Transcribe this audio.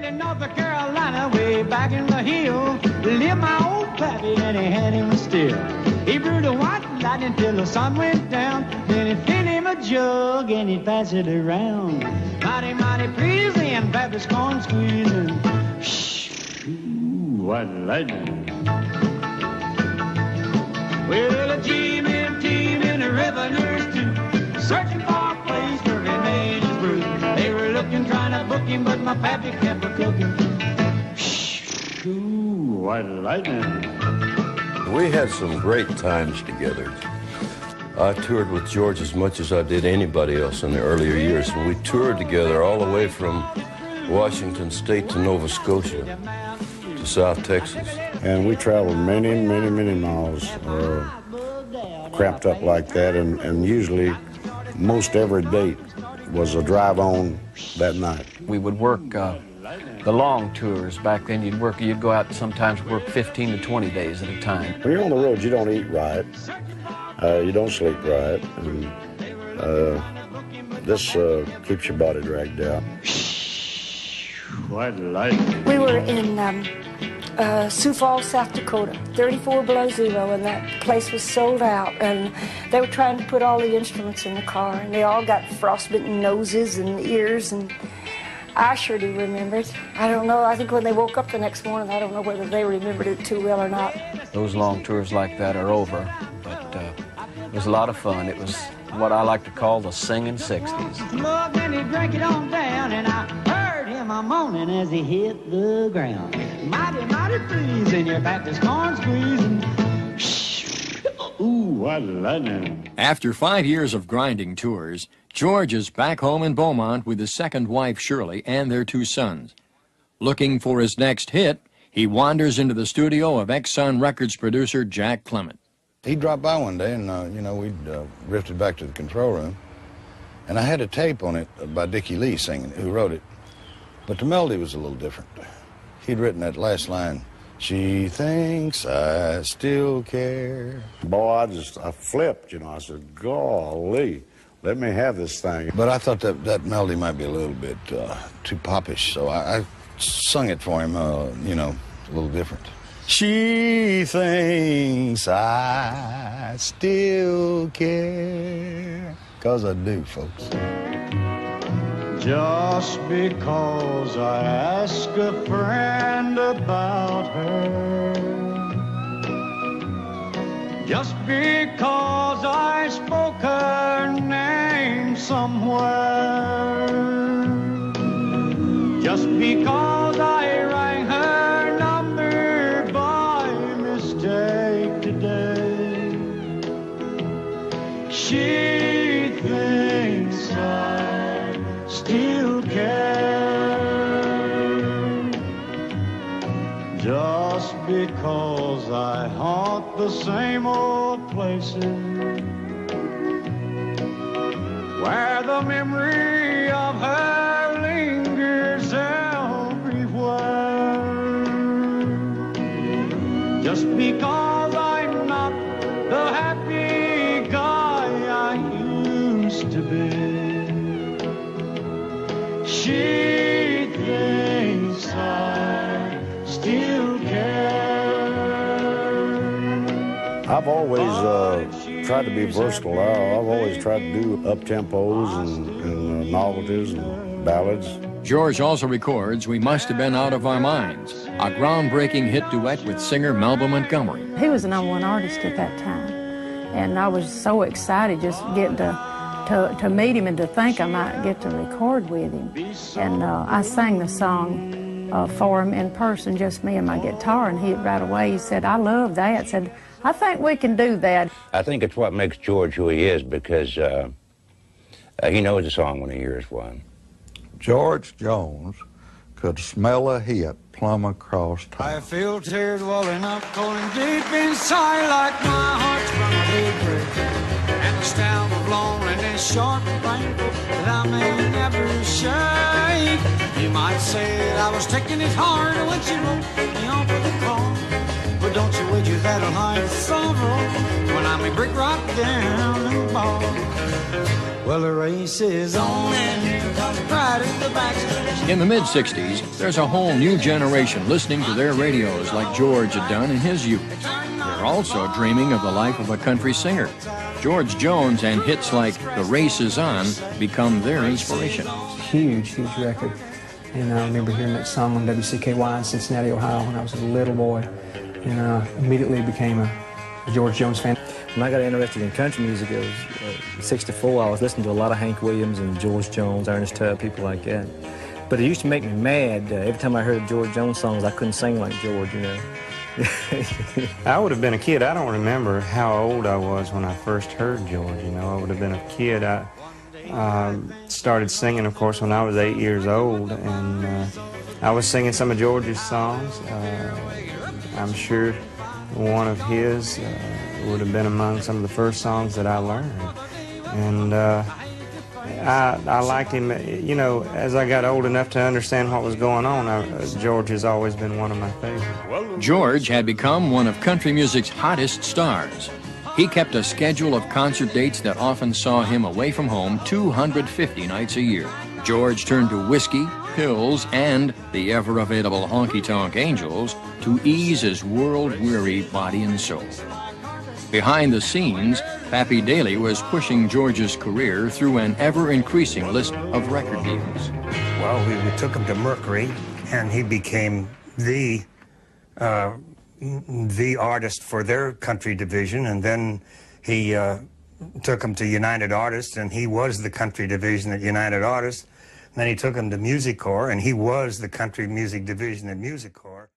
Well, in North Carolina, way back in the hill, lived my old pappy, and he had him still. He brewed a white lightning till the sun went down. Then he filled him a jug and he'd pass it around. Mighty, mighty pleasing, pappy's corn squeezing. Shh, ooh, white lightning. Well, a G-man and a revenues too, searching for a place where he made his brew. They were looking, trying to book him, but my pappy kept a-cooking. Shh, ooh, white lightning. We had some great times together. I toured with George as much as I did anybody else in the earlier years, and we toured together all the way from Washington State to Nova Scotia to South Texas. And we traveled many, many, many miles, cramped up like that, and usually most every date was a drive on that night. We would work the long tours. Back then you'd go out and sometimes work 15 to 20 days at a time. When you're on the road, you don't eat right, you don't sleep right, and this keeps your body dragged out. White lightning. We were in Sioux Falls, South Dakota, 34 below zero, and that place was sold out, and they were trying to put all the instruments in the car, and they all got frostbitten noses and ears, and I sure do remember it. I don't know, I think when they woke up the next morning, I don't know whether they remembered it too well or not. Those long tours like that are over, but it was a lot of fun. It was what I like to call the singing 60s. Mug and he drank it on down, and I heard him a-moaning as he hit the ground. Mighty, mighty pleasing, your Baptist corn squeezing. Shh, ooh, white lightning. After 5 years of grinding tours, George is back home in Beaumont with his second wife, Shirley, and their 2 sons. Looking for his next hit, he wanders into the studio of Exxon Records producer Jack Clement. He dropped by one day, and, we'd drifted back to the control room, and I had a tape on it by Dickie Lee singing, who wrote it, but the melody was a little different. He'd written that last line, "She thinks I still care." Boy, I flipped, I said, golly. Let me have this thing. But I thought that melody might be a little bit too popish, so I sung it for him, a little different. She thinks I still care, 'cause I do, folks. Just because I ask a friend about her, just because I spoke her name somewhere, just because I rang her number by mistake today, she thinks I still care. Just because I haunt the same old places where the memory of her lingers everywhere. Just because I'm not the happy guy I used to be, she thinks I still care. I've always tried to be versatile. I've always tried to do up-tempos and novelties and ballads. George also records We Must Have Been Out of Our Minds, a groundbreaking hit duet with singer Melba Montgomery. He was the #1 artist at that time, and I was so excited just getting to meet him and to think I might get to record with him. And I sang the song for him in person, just me and my guitar, and he right away he said, "I love that." Said, "I think we can do that." I think it's what makes George who he is, because he knows a song when he hears one. George Jones could smell a hit plumb across town. I feel tears welling up, calling deep inside like my heart's gonna be breaking, and the stab of loneliness sharp and painful that I may never shake. You might say that I was taking it hard when she wrote me off with a call, but don't you wager that I'll hide sorrow when I may break right down and fall. Well, the race is on and here comes pride in the backstretch. In the mid-60s, there's a whole new generation listening to their radios like George had done in his youth. They're also dreaming of the life of a country singer. George Jones and hits like The Race Is On become their inspiration. Huge, huge record. And I remember hearing that song on WCKY in Cincinnati, Ohio when I was a little boy. And immediately became a George Jones fan. When I got interested in country music, it was 64. I was listening to a lot of Hank Williams and George Jones, Ernest Tubb, people like that. But it used to make me mad. Every time I heard George Jones songs, I couldn't sing like George, you know. I would have been a kid. I don't remember how old I was when I first heard George, you know. I would have been a kid. I started singing, of course, when I was 8 years old, and I was singing some of George's songs. I'm sure one of his would have been among some of the first songs that I learned. And I liked him, you know, as I got old enough to understand what was going on. George has always been one of my favorites. George had become one of country music's hottest stars. He kept a schedule of concert dates that often saw him away from home 250 nights a year. George turned to whiskey, pills, and the ever-available honky-tonk angels to ease his world-weary body and soul. Behind the scenes, Pappy Daly was pushing George's career through an ever-increasing list of record deals. Well, we took him to Mercury, and he became the artist for their country division, and then he took him to United Artists, and he was the country division at United Artists. And then he took him to Music Core, and he was the country music division at Music Core.